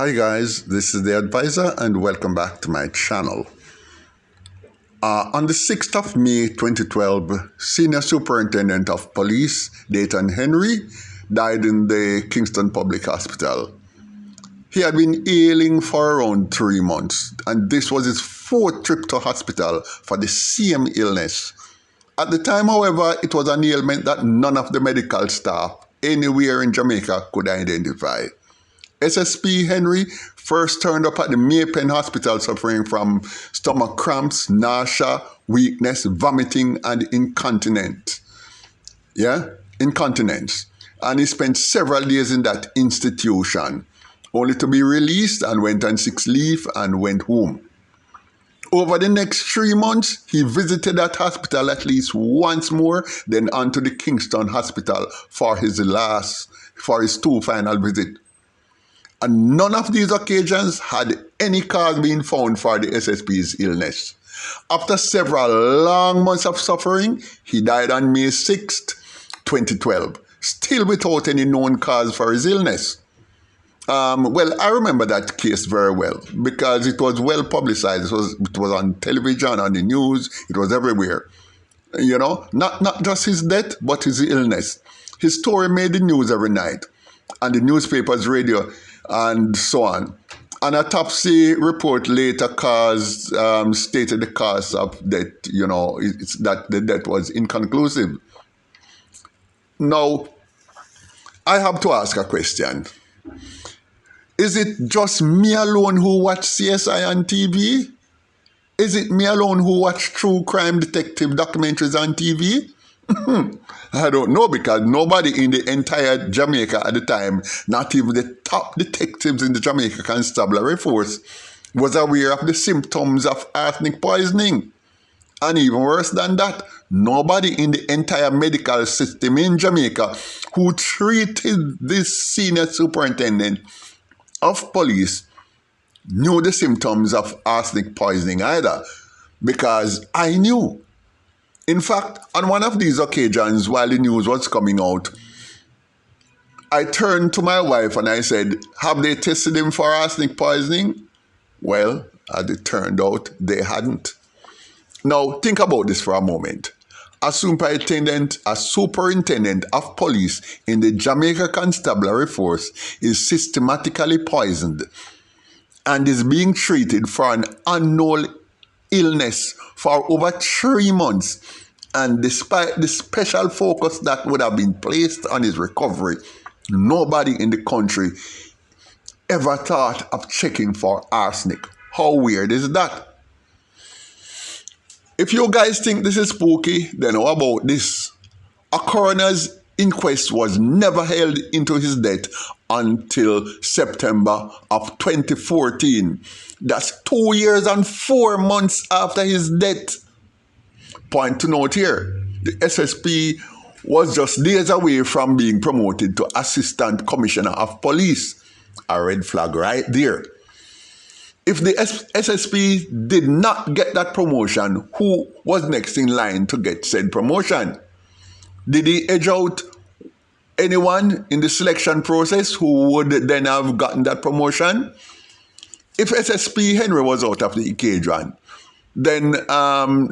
Hi guys, this is the advisor and welcome back to my channel. On the 6th of May 2012, Senior Superintendent of Police Dathan Henry died in the Kingston Public Hospital. He had been ailing for around 3 months, and this was his 4th trip to hospital for the same illness. At the time, however, it was an ailment that none of the medical staff anywhere in Jamaica could identify. SSP Henry first turned up at the Maypen Hospital suffering from stomach cramps, nausea, weakness, vomiting, and incontinence. Incontinence. And he spent several days in that institution, only to be released and went on 6 leave and went home. Over the next 3 months, he visited that hospital at least once more, then on to the Kingston Hospital for his 2 final visits. And none of these occasions had any cause being found for the SSP's illness. After several long months of suffering, he died on May 6th, 2012, still without any known cause for his illness. Well, I remember that case very well because it was well publicized. It was on television, on the news, it was everywhere. You know, not just his death, but his illness. His story made the news every night, and the newspapers, radio, and so on. An autopsy report later stated the cause of death, that the death was inconclusive. Now, I have to ask a question. Is it just me alone who watch CSI on TV? Is it me alone who watch true crime detective documentaries on TV? I don't know, because nobody in the entire Jamaica at the time, not even the top detectives in the Jamaica Constabulary force, was aware of the symptoms of arsenic poisoning. And even worse than that, nobody in the entire medical system in Jamaica who treated this senior superintendent of police knew the symptoms of arsenic poisoning either, because I knew. In fact, on one of these occasions, while the news was coming out, I turned to my wife and I said, have they tested him for arsenic poisoning? Well, as it turned out, they hadn't. Now, think about this for a moment. A superintendent of police in the Jamaica Constabulary force is systematically poisoned and is being treated for an unknown illness for over 3 months, and despite the special focus that would have been placed on his recovery, nobody in the country ever thought of checking for arsenic. How weird is that? If you guys think this is spooky, then how about this? A coroner's inquest was never held into his death until September of 2014. That's 2 years and 4 months after his death. Point to note here, the SSP was just days away from being promoted to Assistant Commissioner of Police. A red flag right there. If the SSP did not get that promotion, who was next in line to get said promotion? Did he edge out anyone in the selection process who would then have gotten that promotion? If SSP Henry was out of the equation, then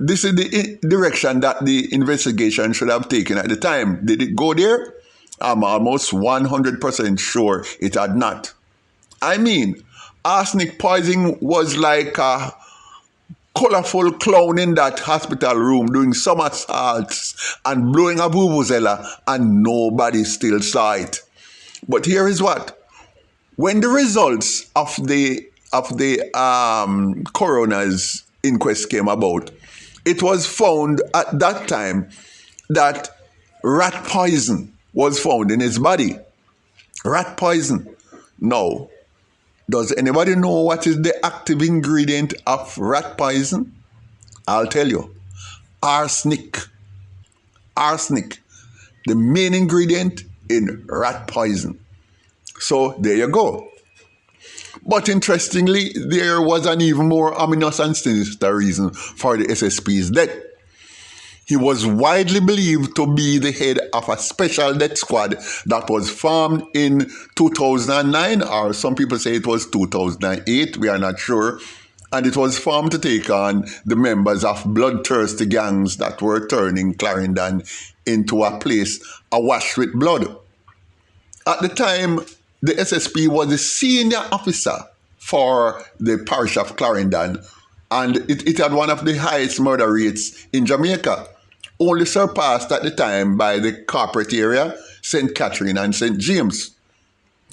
this is the direction that the investigation should have taken at the time. Did it go there? I'm almost 100% sure it had not. I mean, arsenic poisoning was like a colorful clown in that hospital room doing somersaults and blowing a vuvuzela, and nobody still saw it. But here is what. When the results of the coroner's inquest came about, it was found at that time that rat poison was found in his body. Rat poison. Now, does anybody know what is the active ingredient of rat poison? I'll tell you. Arsenic. Arsenic. The main ingredient in rat poison. So there you go. But interestingly, there was an even more ominous and sinister reason for the SSP's death. He was widely believed to be the head of a special death squad that was formed in 2009, or some people say it was 2008, we are not sure. And it was formed to take on the members of bloodthirsty gangs that were turning Clarendon into a place awash with blood. At the time, the SSP was the senior officer for the parish of Clarendon, and it had one of the highest murder rates in Jamaica, only surpassed at the time by the corporate area, St. Catherine and St. James.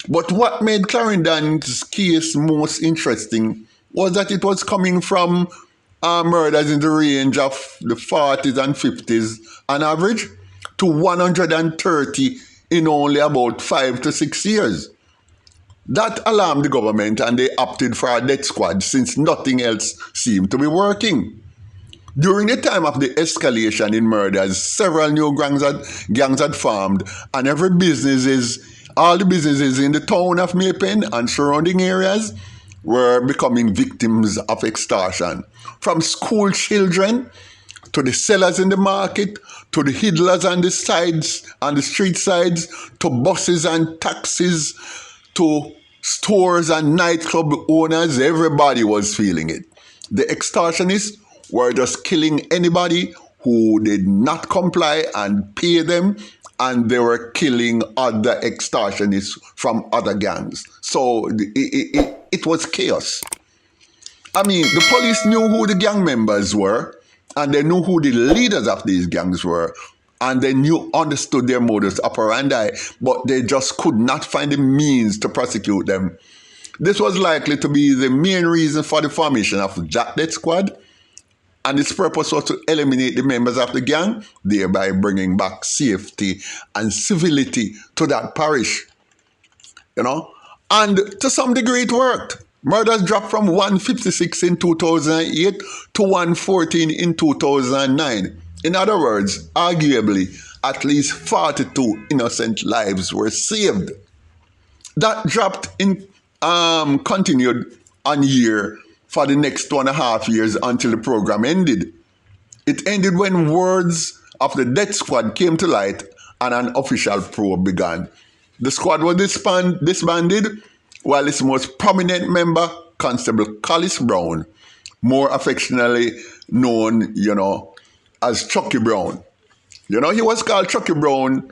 But what made Clarendon's case most interesting was that it was coming from murders in the range of the 40s and 50s on average to 130 in only about 5 to 6 years. That alarmed the government, and they opted for a death squad since nothing else seemed to be working. During the time of the escalation in murders, several new gangs had formed, and all the businesses in the town of Maypen and surrounding areas were becoming victims of extortion. From school children to the sellers in the market, to the hiddlers on the sides, on the street sides, to buses and taxis, to stores and nightclub owners, everybody was feeling it. The extortionists were just killing anybody who did not comply and pay them, and they were killing other extortionists from other gangs. So it was chaos. I mean, the police knew who the gang members were, and they knew who the leaders of these gangs were, and they understood their modus operandi, but they just could not find the means to prosecute them. This was likely to be the main reason for the formation of that death squad, and its purpose was to eliminate the members of the gang, thereby bringing back safety and civility to that parish. And to some degree it worked. Murders dropped from 156 in 2008 to 114 in 2009. In other words, arguably, at least 42 innocent lives were saved. That dropped continued on year for the next 2.5 years until the program ended. It ended when words of the death squad came to light and an official probe began. The squad was disbanded, while its most prominent member, Constable Collis Brown, more affectionately known, as Chucky Brown. He was called Chucky Brown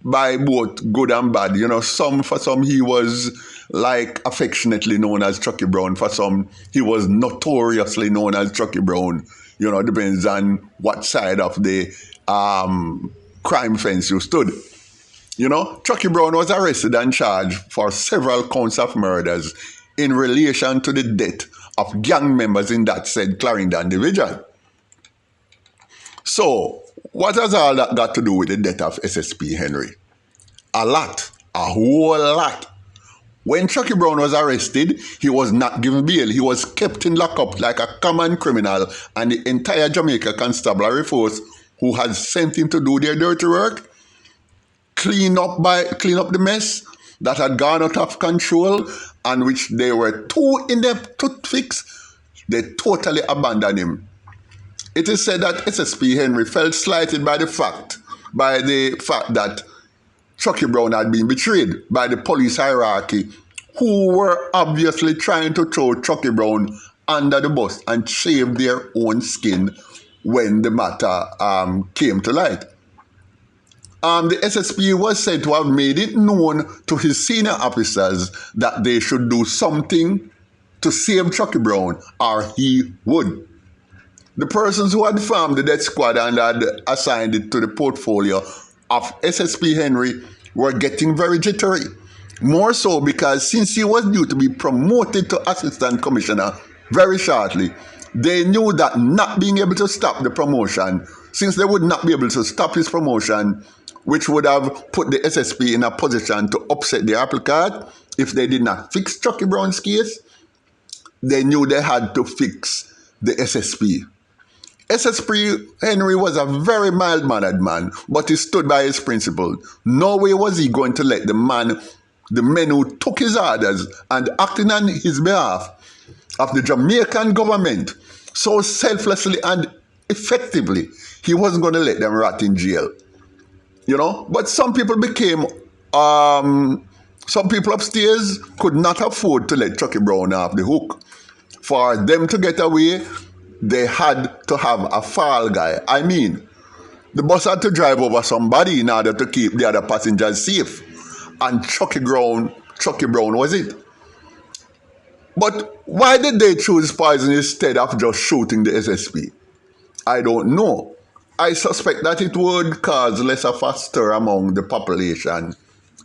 by both good and bad. For some he was affectionately known as Chucky Brown. For some he was notoriously known as Chucky Brown. Depends on what side of the crime fence you stood. Chucky Brown was arrested and charged for several counts of murders in relation to the death of gang members in that said Clarendon division. So, what has all that got to do with the death of SSP Henry? A lot. A whole lot. When Chucky Brown was arrested, he was not given bail. He was kept in lockup like a common criminal, and the entire Jamaica Constabulary force, who had sent him to do their dirty work, clean up the mess that had gone out of control and which they were too inept to fix, they totally abandoned him. It is said that SSP Henry felt slighted by the fact that Chucky Brown had been betrayed by the police hierarchy, who were obviously trying to throw Chucky Brown under the bus and shave their own skin when the matter came to light. The SSP was said to have made it known to his senior officers that they should do something to save Chucky Brown, or he would. The persons who had formed the death squad and had assigned it to the portfolio of SSP Henry were getting very jittery. More so because since he was due to be promoted to assistant commissioner very shortly, they knew that not being able to stop the promotion, since they would not be able to stop his promotion, which would have put the SSP in a position to upset the apple cart if they did not fix Chucky Brown's case, they knew they had to fix the SSP. SSP Henry was a very mild-mannered man, but he stood by his principle. No way was he going to let the men who took his orders and acting on his behalf of the Jamaican government so selflessly and effectively, he wasn't going to let them rot in jail. You know, but some people became, some people upstairs could not afford to let Chucky Brown off the hook. For them to get away, they had to have a fall guy. I mean, the bus had to drive over somebody in order to keep the other passengers safe. And Chucky Brown was it. But why did they choose poison instead of just shooting the SSP? I don't know. I suspect that it would cause less of a stir among the population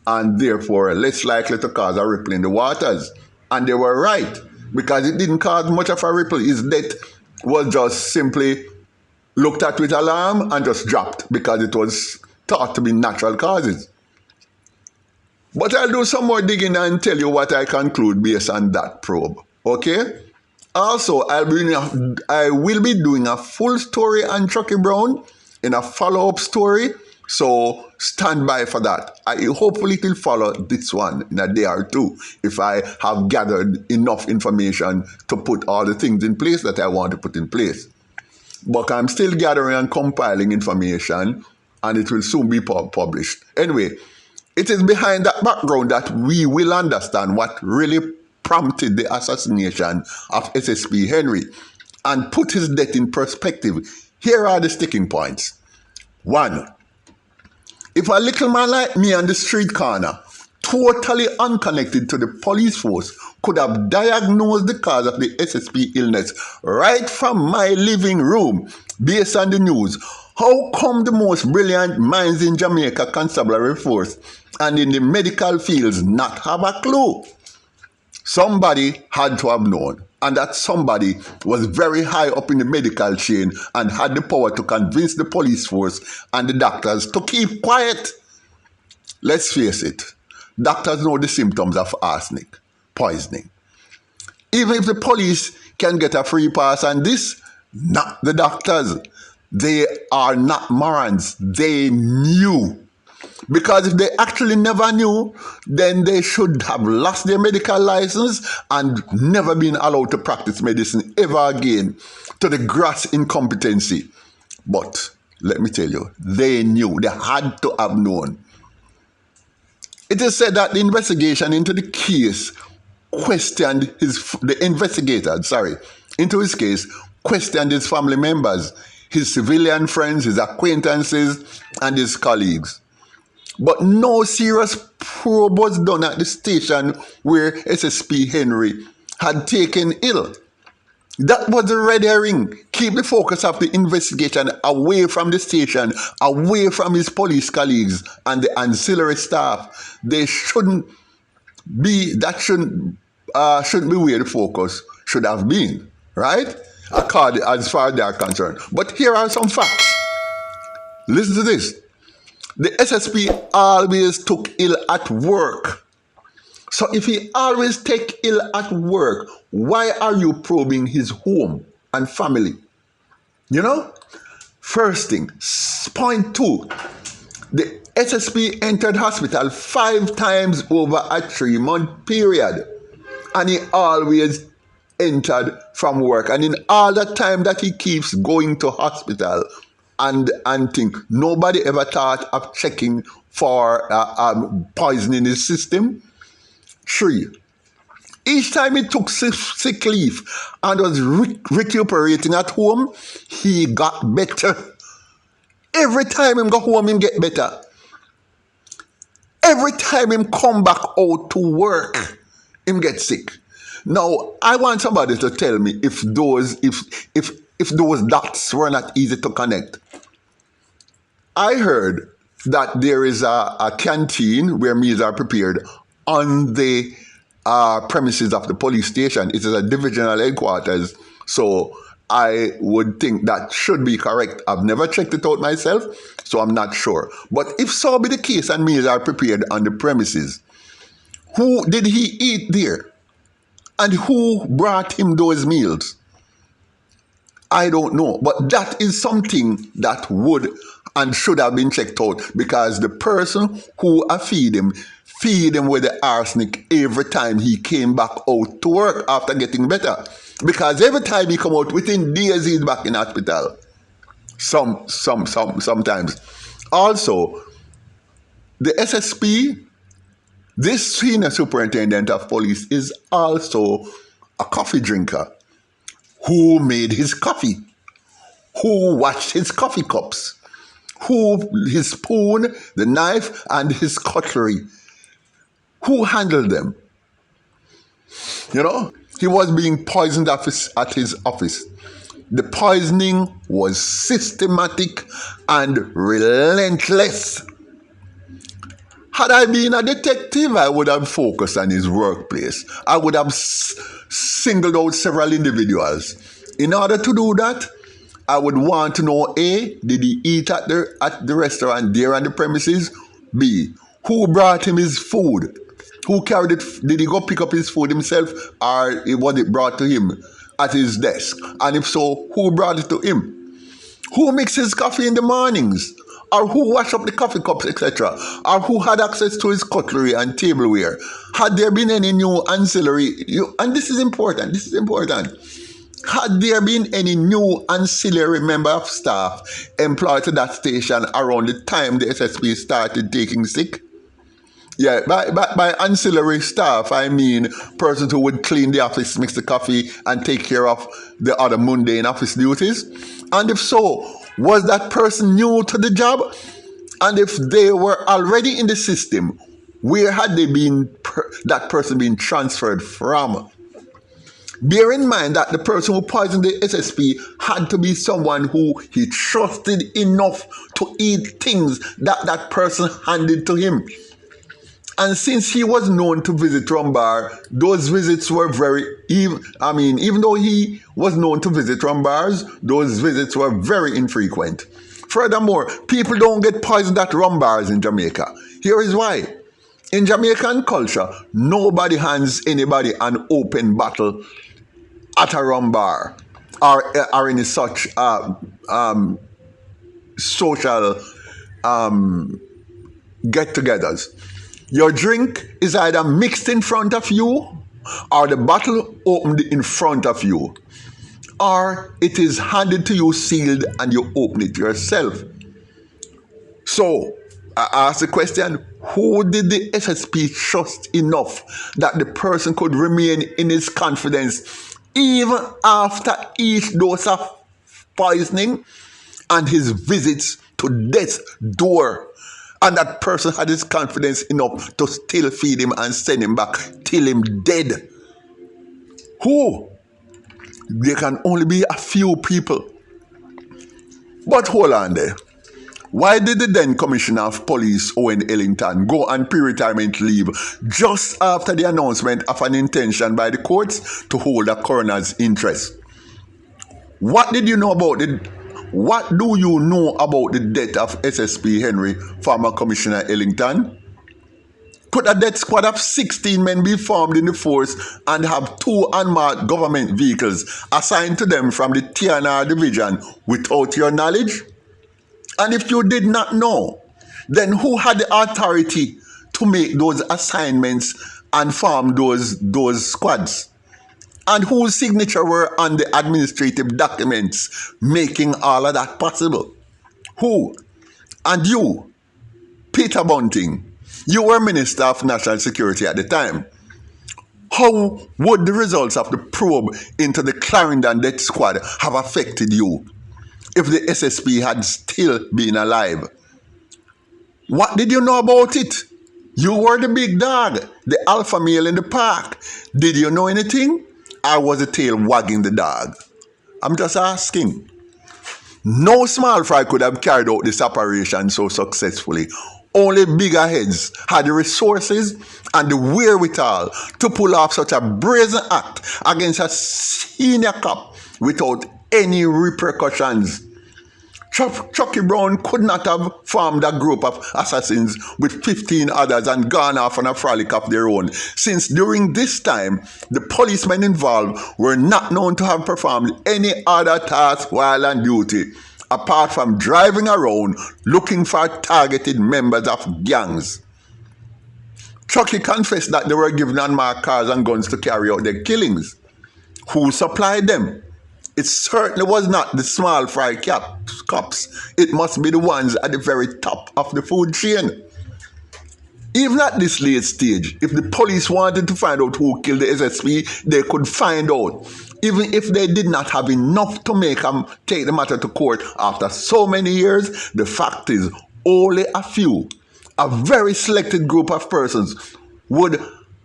and therefore less likely to cause a ripple in the waters. And they were right, because it didn't cause much of a ripple. His death was just simply looked at with alarm and just dropped because it was thought to be natural causes. But I'll do some more digging and tell you what I conclude based on that probe. Okay? Also, I will be doing a full story on Chucky Brown in a follow-up story. So stand by for that. Hopefully it will follow this one in a day or two if I have gathered enough information to put all the things in place that I want to put in place. But I'm still gathering and compiling information, and it will soon be published. Anyway, it is behind that background that we will understand what really prompted the assassination of SSP Henry and put his death in perspective. Here are the sticking points. 1. If a little man like me on the street corner, totally unconnected to the police force, could have diagnosed the cause of the SSP illness right from my living room based on the news, how come the most brilliant minds in Jamaica Constabulary force and in the medical fields not have a clue? Somebody had to have known, and that somebody was very high up in the medical chain and had the power to convince the police force and the doctors to keep quiet. Let's face it, doctors know the symptoms of arsenic, poisoning. Even if the police can get a free pass on this, not the doctors. They are not morons. They knew. Because if they actually never knew, then they should have lost their medical license and never been allowed to practice medicine ever again to the gross incompetency. But let me tell you, they knew. They had to have known. It is said that the investigation into the case questioned the investigator into his case, questioned his family members, his civilian friends, his acquaintances, and his colleagues. But no serious probe was done at the station where SSP Henry had taken ill. That was the red herring. Keep the focus of the investigation away from the station, away from his police colleagues and the ancillary staff. They shouldn't be where the focus should have been, right? As far as they are concerned. But here are some facts. Listen to this. The SSP always took ill at work. So if he always take ill at work, why are you probing his home and family? You know? First thing, point 2. The SSP entered hospital 5 times over a 3-month period. And he always entered from work. And in all the time that he keeps going to hospital and think, nobody ever thought of checking for poison in his system. 3. Each time he took sick leave and was recuperating at home, he got better. Every time him go home, him get better. Every time him come back out to work, him get sick. Now, I want somebody to tell me if those dots were not easy to connect. I heard that there is a canteen where meals are prepared on the premises of the police station. It is a divisional headquarters, so I would think that should be correct. I've never checked it out myself, so I'm not sure. But if so be the case and meals are prepared on the premises, who did he eat there? And who brought him those meals? I don't know. But that is something that would and should have been checked out, because the person who feed him with the arsenic every time he came back out to work after getting better. Because every time he come out, within days he's back in hospital. Sometimes. Also, the SSP, this senior superintendent of police, is also a coffee drinker who made his coffee, who washed his coffee cups, who his spoon, the knife, and his cutlery, who handled them. You know, he was being poisoned at his office. The poisoning was systematic and relentless. Had I been a detective, I would have focused on his workplace. I would have singled out several individuals. In order to do that, I would want to know: A, did he eat at the restaurant there on the premises? B, who brought him his food? Who carried it? Did he go pick up his food himself, or was it brought to him at his desk? And if so, who brought it to him? Who makes his coffee in the mornings? Or who washed up the coffee cups, etc.? Or who had access to his cutlery and tableware? Had there been any new ancillary? And this is important. Had there been any new ancillary member of staff employed to that station around the time the SSP started taking sick? Yeah, by ancillary staff, I mean persons who would clean the office, mix the coffee, and take care of the other mundane office duties. And if so, was that person new to the job? And if they were already in the system, where had they been that person been transferred from? Bear in mind that the person who poisoned the SSP had to be someone who he trusted enough to eat things that that person handed to him. And since he was known to visit Rumbar, those visits were even though he was known to visit Rumbars, those visits were very infrequent. Furthermore, people don't get poisoned at Rumbars in Jamaica. Here is why. In Jamaican culture, nobody hands anybody an open bottle at a Rumbar or any such social get-togethers. Your drink is either mixed in front of you, or the bottle opened in front of you, or it is handed to you sealed and you open it yourself. So, I ask the question: who did the SSP trust enough that the person could remain in his confidence even after each dose of poisoning and his visits to death's door? And that person had his confidence enough to still feed him and send him back till him dead. Who? There can only be a few people. But hold on there. Why did the then Commissioner of Police, Owen Ellington, go on pre-retirement leave just after the announcement of an intention by the courts to hold a coroner's inquest? What do you know about the death of SSP Henry, former Commissioner Ellington? Could a death squad of 16 men be formed in the force and have 2 unmarked government vehicles assigned to them from the TNR division without your knowledge? And if you did not know, then who had the authority to make those assignments and form those squads? And whose signature were on the administrative documents making all of that possible? Who? And you, Peter Bunting, you were Minister of National Security at the time. How would the results of the probe into the Clarendon death squad have affected you if the SSP had still been alive? What did you know about it? You were the big dog, the alpha male in the park. Did you know anything? Or was the tail wagging the dog? I'm just asking. No small fry could have carried out this operation so successfully. Only bigger heads had the resources and the wherewithal to pull off such a brazen act against a senior cop without any repercussions. Chucky Brown could not have formed a group of assassins with 15 others and gone off on a frolic of their own, since during this time, the policemen involved were not known to have performed any other task while on duty, apart from driving around looking for targeted members of gangs. Chucky confessed that they were given unmarked cars and guns to carry out their killings. Who supplied them? It certainly was not the small fry cops. It must be the ones at the very top of the food chain. Even at this late stage, if the police wanted to find out who killed the SSP, they could find out. Even if they did not have enough to take the matter to court after so many years, the fact is only a very selected group of persons would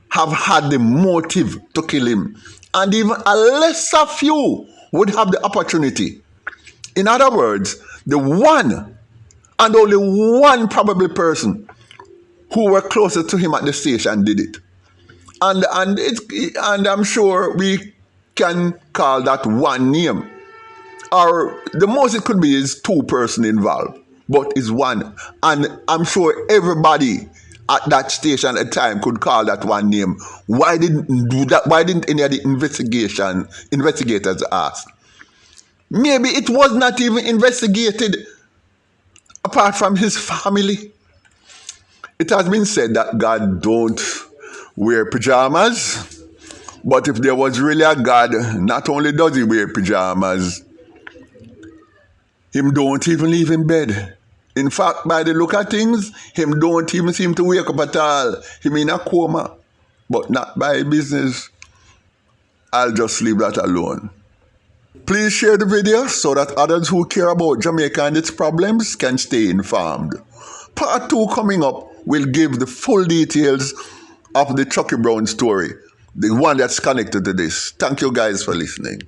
have had the motive to kill him. And even a lesser few would have the opportunity. In other words, the one and only one probable person who were closest to him at the station did it. And I'm sure we can call that one name. Or the most it could be is two persons involved, but it's one. And I'm sure everybody at that station at the time could call that one name. Why didn't do that? Why didn't any of the investigators ask? Maybe it was not even investigated apart from his family. It has been said that God don't wear pajamas, but if there was really a God, not only does he wear pajamas, him don't even leave in bed. In fact, by the look of things, him don't even seem to wake up at all. Him in a coma, but not by business. I'll just leave that alone. Please share the video so that others who care about Jamaica and its problems can stay informed. Part 2 coming up will give the full details of the Chucky Brown story, the one that's connected to this. Thank you guys for listening.